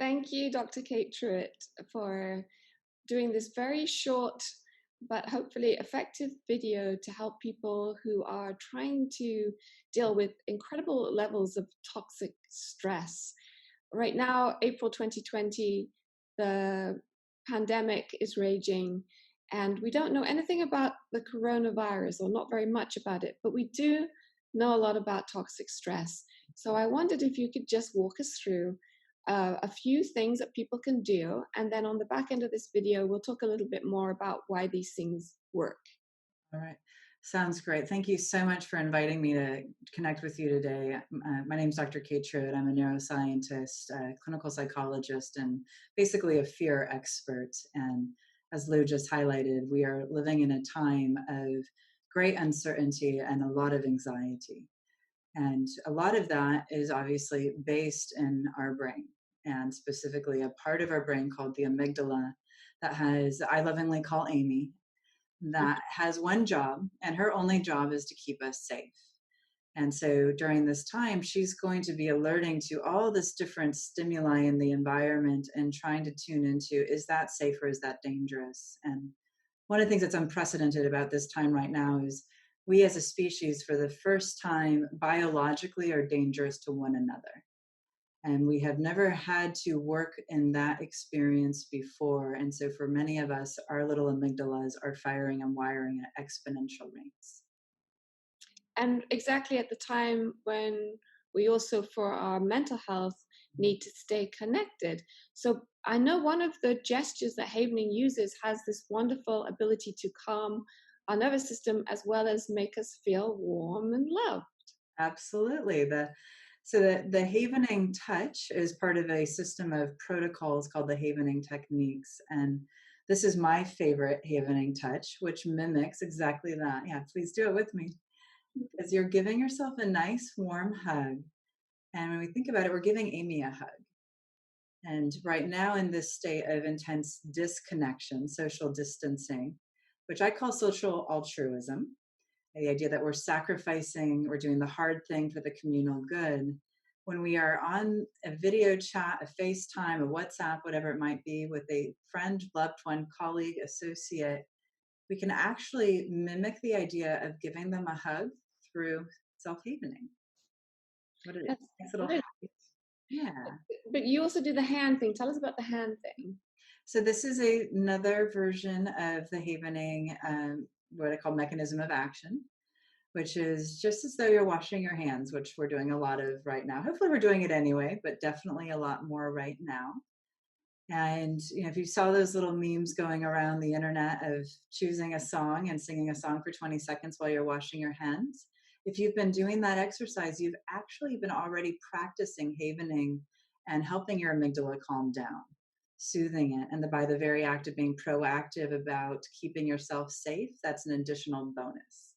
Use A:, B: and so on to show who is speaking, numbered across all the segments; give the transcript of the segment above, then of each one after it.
A: Thank you, Dr. Kate Truitt, for doing this very short but hopefully effective video to help people who are trying to deal with incredible levels of toxic stress. Right now, April 2020, the pandemic is raging, and we don't know anything about the coronavirus, or not very much about it, but we do know a lot about toxic stress. So I wondered if you could just walk us through a few things that people can do, and then on the back end of this video, we'll talk a little bit more about why these things work.
B: All right. Sounds great. Thank you so much for inviting me to connect with you today. My name is Dr. Kate Truitt. I'm a neuroscientist, clinical psychologist, and basically a fear expert. And as Lou just highlighted, we are living in a time of great uncertainty and a lot of anxiety. And a lot of that is obviously based in our brain, and specifically a part of our brain called the amygdala that I lovingly call Amy, that has one job, and her only job is to keep us safe. And so during this time, she's going to be alerting to all this different stimuli in the environment and trying to tune into, is that safe or is that dangerous? And one of the things that's unprecedented about this time right now is we as a species, for the first time, biologically are dangerous to one another. And we have never had to work in that experience before. And so for many of us, our little amygdalas are firing and wiring at exponential rates.
A: And exactly at the time when we also, for our mental health, need to stay connected. So I know one of the gestures that havening uses has this wonderful ability to calm our nervous system as well as make us feel warm and loved.
B: Absolutely. The havening touch is part of a system of protocols called the havening techniques. And this is my favorite havening touch, which mimics exactly that. Yeah, please do it with me. Because you're giving yourself a nice warm hug. And when we think about it, we're giving Amy a hug. And right now, in this state of intense disconnection, social distancing, which I call social altruism, the idea that we're sacrificing, we're doing the hard thing for the communal good. When we are on a video chat, a FaceTime, a WhatsApp, whatever it might be, with a friend, loved one, colleague, associate, we can actually mimic the idea of giving them a hug through self-havening. What it is. Nice little hug. Yeah.
A: But you also do the hand thing. Tell us about the hand thing.
B: So this is another version of the havening, what I call mechanism of action, which is just as though you're washing your hands, which we're doing a lot of right now. Hopefully we're doing it anyway, but definitely a lot more right now. And if you saw those little memes going around the internet of choosing a song and singing a song for 20 seconds while you're washing your hands, if you've been doing that exercise, you've actually been already practicing havening and helping your amygdala calm down, soothing it. And by the very act of being proactive about keeping yourself safe, that's an additional bonus.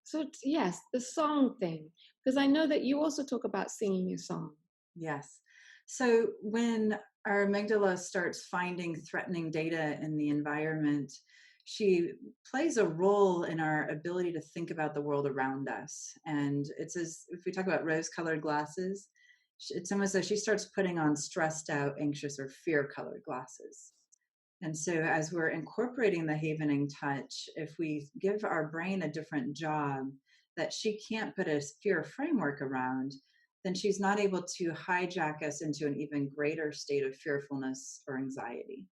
A: So yes, the song thing, because I know that you also talk about singing a song.
B: Yes. So when our amygdala starts finding threatening data in the environment, she plays a role in our ability to think about the world around us. And it's as if we talk about rose-colored glasses, it's almost as she starts putting on stressed out, anxious, or fear-colored glasses. And so as we're incorporating the havening touch, if we give our brain a different job that she can't put a fear framework around, then she's not able to hijack us into an even greater state of fearfulness or anxiety.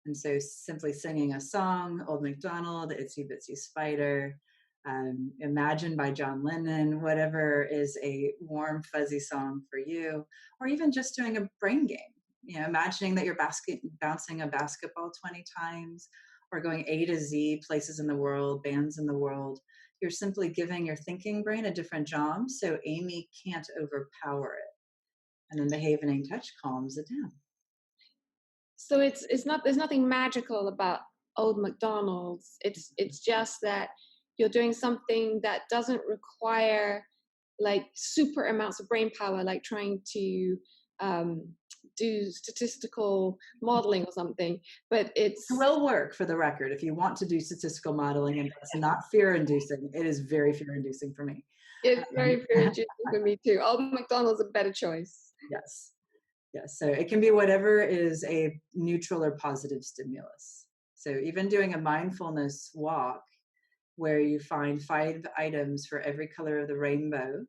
B: And so simply singing a song, Old MacDonald, Itsy Bitsy Spider, Imagine by John Lennon, whatever is a warm, fuzzy song for you, or even just doing a brain game. Imagining that you're bouncing a basketball 20 times, or going A to Z, places in the world, bands in the world. You're simply giving your thinking brain a different job, so Amy can't overpower it. And then the havening touch calms it down.
A: So there's nothing magical about Old MacDonald's. It's just that you're doing something that doesn't require like super amounts of brain power, like trying to do statistical modeling or something. But it
B: will work, for the record. If you want to do statistical modeling and it's not fear-inducing, it is very fear-inducing for me.
A: It's very fear-inducing for me too. Old MacDonald's a better choice.
B: Yes. Yes, so it can be whatever is a neutral or positive stimulus. So even doing a mindfulness walk where you find 5 items for every color of the rainbow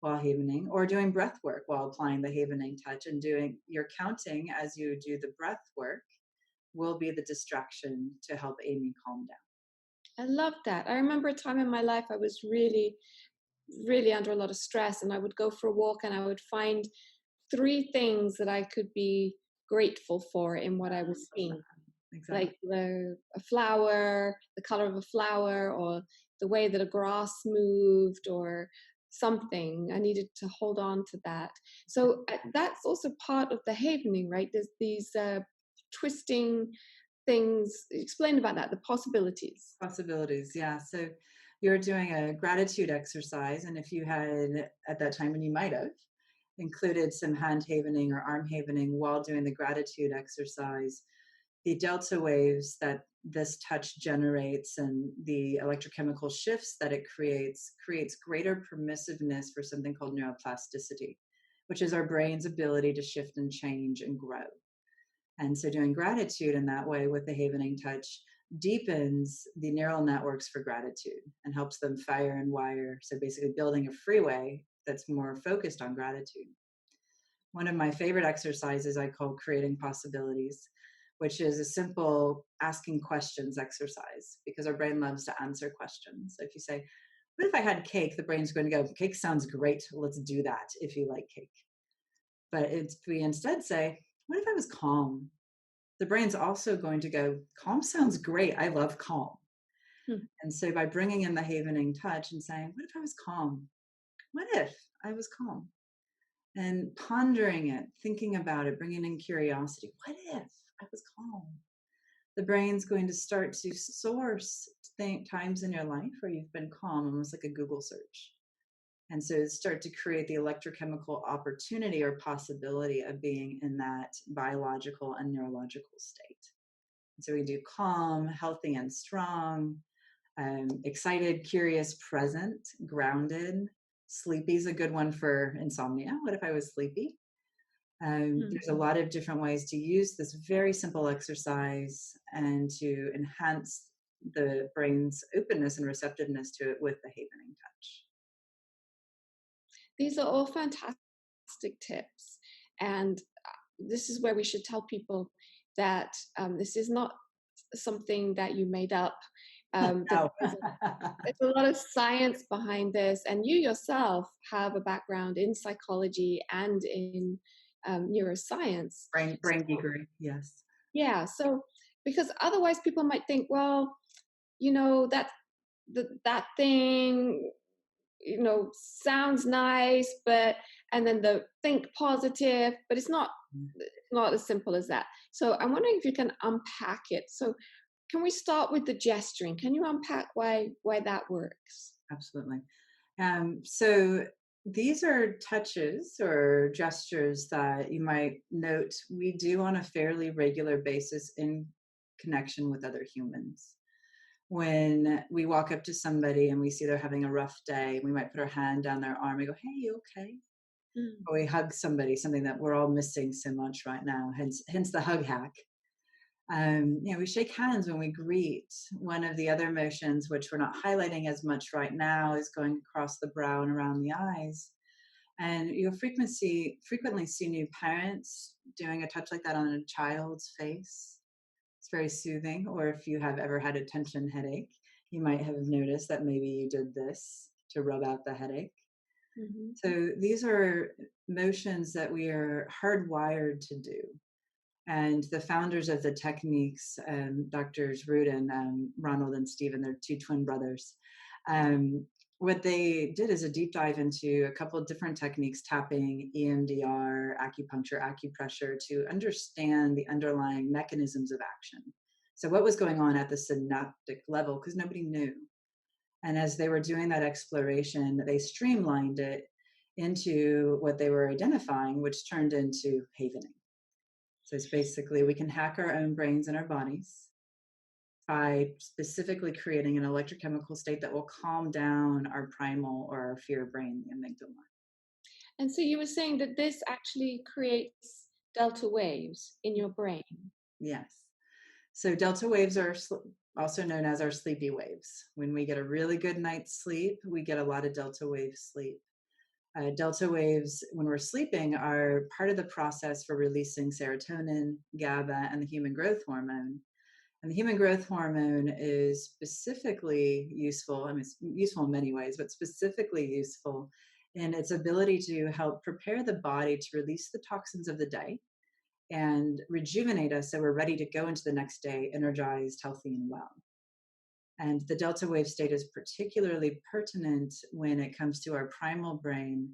B: while havening, or doing breath work while applying the havening touch and doing your counting as you do the breath work will be the distraction to help Amy calm down.
A: I love that. I remember a time in my life I was really, really under a lot of stress, and I would go for a walk and I would find 3 things that I could be grateful for in what I was seeing.
B: Exactly.
A: Like a flower, the color of a flower, or the way that a grass moved, or something. I needed to hold on to that. So that's also part of the havening, right? There's these twisting things. Explain about that, the possibilities.
B: Possibilities, yeah. So you're doing a gratitude exercise, and if you had at that time, and you might have included some hand havening or arm havening while doing the gratitude exercise, the delta waves that this touch generates and the electrochemical shifts that it creates greater permissiveness for something called neuroplasticity, which is our brain's ability to shift and change and grow. And so doing gratitude in that way with the havening touch deepens the neural networks for gratitude and helps them fire and wire. So basically building a freeway that's more focused on gratitude. One of my favorite exercises I call creating possibilities, which is a simple asking questions exercise because our brain loves to answer questions. So if you say, what if I had cake? The brain's going to go, cake sounds great. Let's do that if you like cake. But we instead say, what if I was calm? The brain's also going to go, calm sounds great. I love calm.
A: Hmm.
B: And so by bringing in the havening touch and saying, what if I was calm? What if I was calm? And pondering it, thinking about it, bringing in curiosity. What if I was calm? The brain's going to start to source times in your life where you've been calm, almost like a Google search. And so start to create the electrochemical opportunity or possibility of being in that biological and neurological state. And so we do calm, healthy and strong, excited, curious, present, grounded. Sleepy is a good one for insomnia. What if I was sleepy? There's a lot of different ways to use this very simple exercise and to enhance the brain's openness and receptiveness to it with the havening touch.
A: These are all fantastic tips. And this is where we should tell people that this is not something that you made up. That
B: No.
A: there's a lot of science behind this. And you yourself have a background in psychology and in neuroscience.
B: brain geekery, yes.
A: Yeah. So, because otherwise people might think, well, you know, that thing, sounds nice, but, and then the think positive, but it's not as simple as that. So I'm wondering if you can unpack it. So can we start with the gesturing? Can you unpack why that works?
B: Absolutely. So these are touches or gestures that you might note we do on a fairly regular basis in connection with other humans. When we walk up to somebody and we see they're having a rough day, we might put our hand down their arm and go, hey, you okay?
A: Mm.
B: Or we hug somebody, something that we're all missing so much right now, hence the hug hack. We shake hands when we greet. One of the other motions, which we're not highlighting as much right now, is going across the brow and around the eyes. And you'll frequently see new parents doing a touch like that on a child's face. It's very soothing. Or if you have ever had a tension headache, you might have noticed that maybe you did this to rub out the headache.
A: Mm-hmm.
B: So these are motions that we are hardwired to do. And the founders of the techniques, Drs. Root and Ronald and Stephen, they're 2 twin brothers. What they did is a deep dive into a couple of different techniques, tapping, EMDR, acupuncture, acupressure, to understand the underlying mechanisms of action. So what was going on at the synaptic level, because nobody knew. And as they were doing that exploration, they streamlined it into what they were identifying, which turned into havening. So it's basically we can hack our own brains and our bodies by specifically creating an electrochemical state that will calm down our primal or our fear brain, the amygdala.
A: And so you were saying that this actually creates delta waves in your brain?
B: Yes. So delta waves are also known as our sleepy waves. When we get a really good night's sleep, we get a lot of delta wave sleep. Delta waves, when we're sleeping, are part of the process for releasing serotonin, GABA, and the human growth hormone. And the human growth hormone is specifically useful. I mean, it's useful in many ways, but specifically useful in its ability to help prepare the body to release the toxins of the day and rejuvenate us so we're ready to go into the next day energized, healthy, and well. And the delta wave state is particularly pertinent when it comes to our primal brain,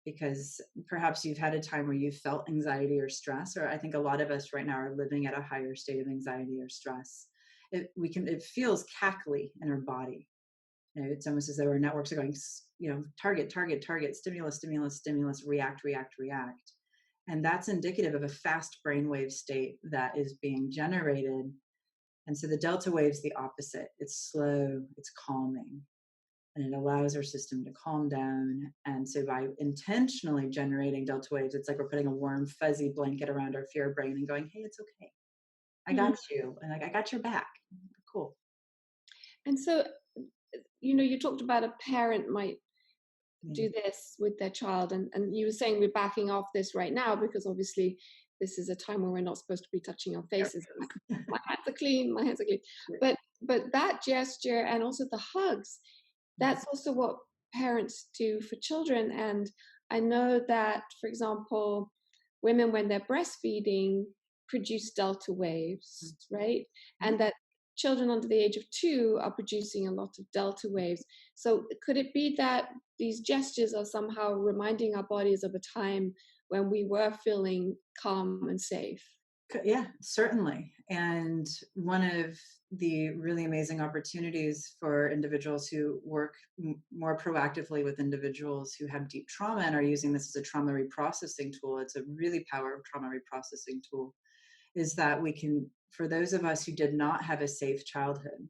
B: because perhaps you've had a time where you felt anxiety or stress, or I think a lot of us right now are living at a higher state of anxiety or stress. It feels cackly in our body. It's almost as though our networks are going, target, target, target, stimulus, stimulus, stimulus, react, react, react. And that's indicative of a fast brainwave state that is being generated. And so the delta wave's the opposite. It's slow, it's calming, and it allows our system to calm down. And so by intentionally generating delta waves, it's like we're putting a warm, fuzzy blanket around our fear brain and going, hey, it's okay. I got you. And like, I got your back. Cool.
A: And so, you talked about a parent might do this with their child, and you were saying we're backing off this right now because obviously this is a time where we're not supposed to be touching our faces. My hands are clean, my hands are clean. But that gesture and also the hugs, that's also what parents do for children. And I know that, for example, women, when they're breastfeeding, produce delta waves, right? And that children under the age of 2 are producing a lot of delta waves. So could it be that these gestures are somehow reminding our bodies of a time when we were feeling calm and safe?
B: Yeah, certainly. And one of the really amazing opportunities for individuals who work more proactively with individuals who have deep trauma and are using this as a trauma reprocessing tool, it's a really powerful trauma reprocessing tool, is that we can, for those of us who did not have a safe childhood,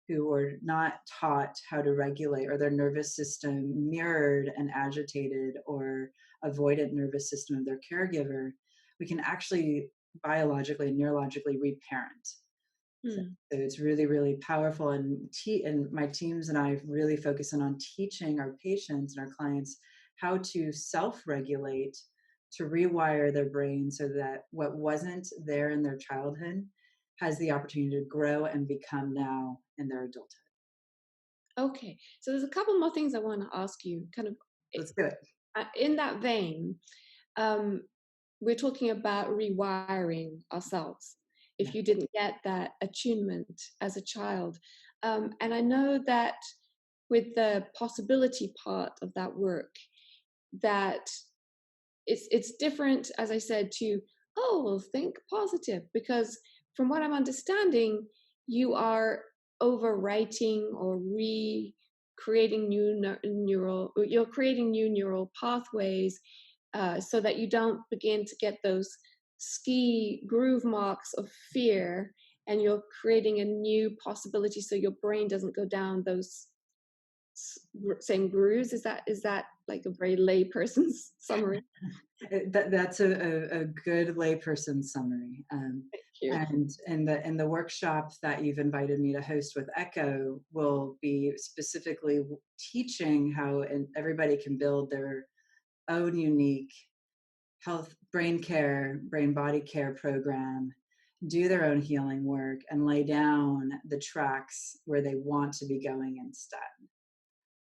B: who were not taught how to regulate, or their nervous system mirrored an agitated or avoidant nervous system of their caregiver, we can actually biologically and neurologically reparent. So it's really, really powerful. And my teams and I really focus on teaching our patients and our clients how to self-regulate, to rewire their brain so that what wasn't there in their childhood has the opportunity to grow and become now in their adulthood.
A: Okay, so there's a couple more things I want to ask you, kind of
B: Let's do it.
A: in that vein. We're talking about rewiring ourselves if you didn't get that attunement as a child. And I know that with the possibility part of that work, that it's different, as I said, to, well, think positive, because from what I'm understanding, you are overwriting or creating you're creating new neural pathways, so that you don't begin to get those ski groove marks of fear, and you're creating a new possibility so your brain doesn't go down those same grooves. Is that like a very layperson's summary?
B: That's a good layperson summary.
A: Thank you.
B: And in the workshop that you've invited me to host with Echo, will be specifically teaching how everybody can build their own unique health, brain body care program, do their own healing work, and lay down the tracks where they want to be going instead.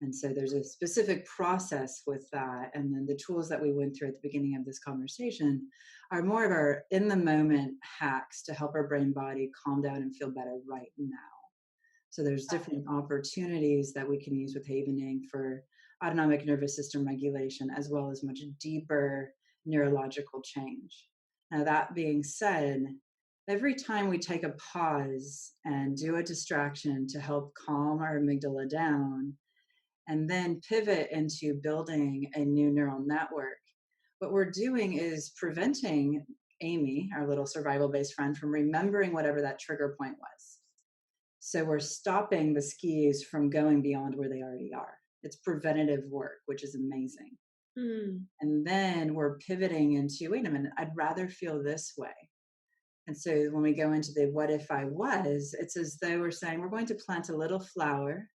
B: And so there's a specific process with that. And then the tools that we went through at the beginning of this conversation are more of our in the moment hacks to help our brain body calm down and feel better right now. So there's different opportunities that we can use with Havening for autonomic nervous system regulation, as well as much deeper neurological change. Now, that being said, every time we take a pause and do a distraction to help calm our amygdala down, and then pivot into building a new neural network, what we're doing is preventing Amy, our little survival-based friend, from remembering whatever that trigger point was. So we're stopping the skis from going beyond where they already are. It's preventative work, which is amazing.
A: Mm.
B: And then we're pivoting into, wait a minute, I'd rather feel this way. And so when we go into the what if I was, it's as though we're saying we're going to plant a little flower.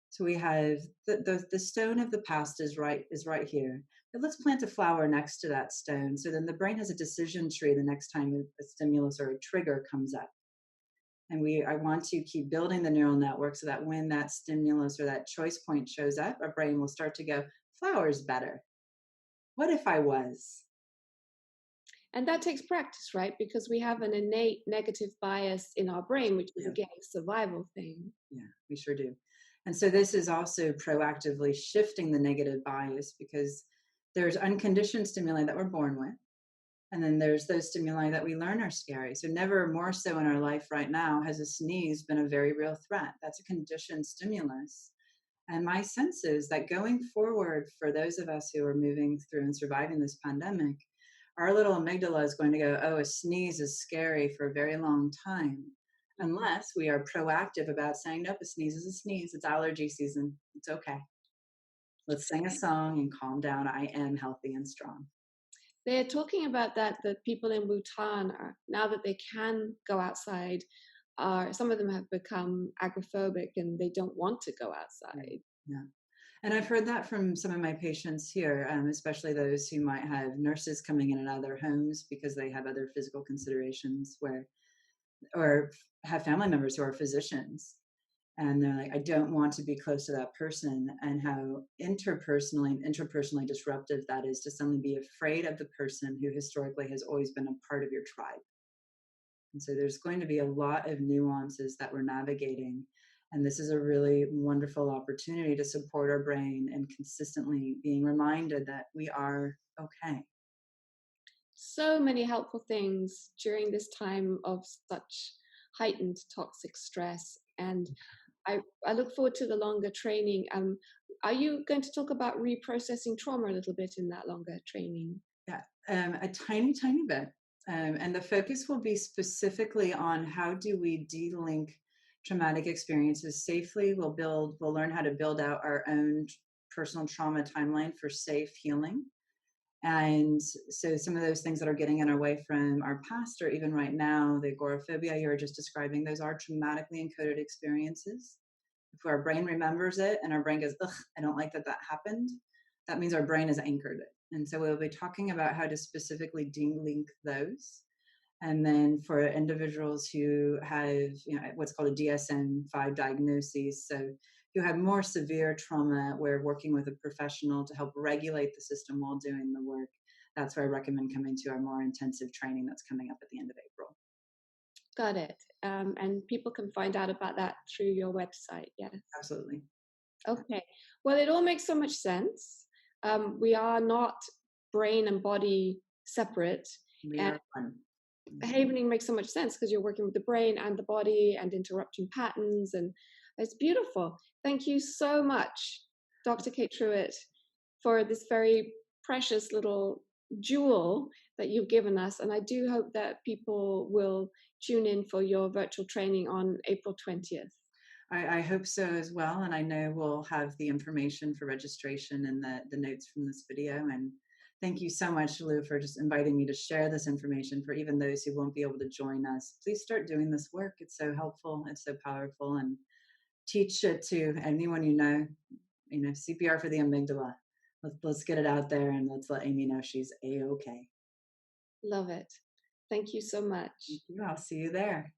B: So we have the stone of the past is right here. But let's plant a flower next to that stone. So then the brain has a decision tree the next time a stimulus or a trigger comes up. And I want to keep building the neural network so that when that stimulus or that choice point shows up, our brain will start to go, flower's better. What if I was?
A: And that takes practice, right? Because we have an innate negative bias in our brain, which is
B: Yeah,
A: again a survival thing.
B: yeah, we sure do. And so this is also proactively shifting the negative bias because there's unconditioned stimuli that we're born with. And then there's those stimuli that we learn are scary. So never more so in our life right now has a sneeze been a very real threat. That's a conditioned stimulus. And my sense is that going forward, for those of us who are moving through and surviving this pandemic, our little amygdala is going to go, oh, a sneeze is scary for a very long time.
A: Mhm.
B: Unless we are proactive about saying, nope, a sneeze is a sneeze. It's allergy season. It's okay. Let's sing a song and calm down. I am healthy and strong.
A: They're talking about that the people in Bhutan are now that they can go outside, are some of them have become agoraphobic and they don't want to go
B: Yeah.
A: outside.
B: Yeah. And I've heard that from some of my patients here, especially those who might have nurses coming in and out of their homes because they have other physical considerations or have family members who are physicians. And they're like, I don't want to be close to that person, and how interpersonally and intrapersonally disruptive that is to suddenly be afraid of the person who historically has always been a part of your tribe. And so there's going to be a lot of nuances that we're navigating. And this is a really wonderful opportunity to support our brain and consistently being reminded that we are okay.
A: So many helpful things during this time of such heightened toxic stress. And I look forward to the longer training. Are you going to talk about reprocessing trauma a little bit in that longer training?
B: Yeah, a tiny, tiny bit. And the focus will be specifically on how do we de-link traumatic experiences safely. We'll learn how to build out our own personal trauma timeline for safe healing. And so some of those things that are getting in our way from our past, or even right now, the agoraphobia you were just describing, those are traumatically encoded experiences. If our brain remembers it and our brain goes, ugh, I don't like that that happened, that means our brain has anchored it. And so we'll be talking about how to specifically de-link those. And then for individuals who have, what's called a DSM-5 diagnosis, so who have more severe trauma, we're working with a professional to help regulate the system while doing the work. That's where I recommend coming to our more intensive training that's coming up at the end of April.
A: Got it. And people can find out about that through your website. Yes.
B: Absolutely.
A: Okay. Well, it all makes so much sense. We are not brain and body separate.
B: We
A: And
B: are one.
A: havening makes so much sense because you're working with the brain and the body and interrupting patterns. And it's beautiful. Thank you so much, Dr. Kate Truitt, for this very precious little jewel that you've given us. And I do hope that people will tune in for your virtual training on April 20th.
B: I hope so as well. And I know we'll have the information for registration in the notes from this video. And thank you so much, Lou, for just inviting me to share this information for even those who won't be able to join us. Please start doing this work. It's so helpful. It's so powerful. And teach it to anyone CPR for the amygdala. Let's get it out there and let's let Amy know she's A-okay.
A: Love it. Thank you so much.
B: Thank you. I'll see you there.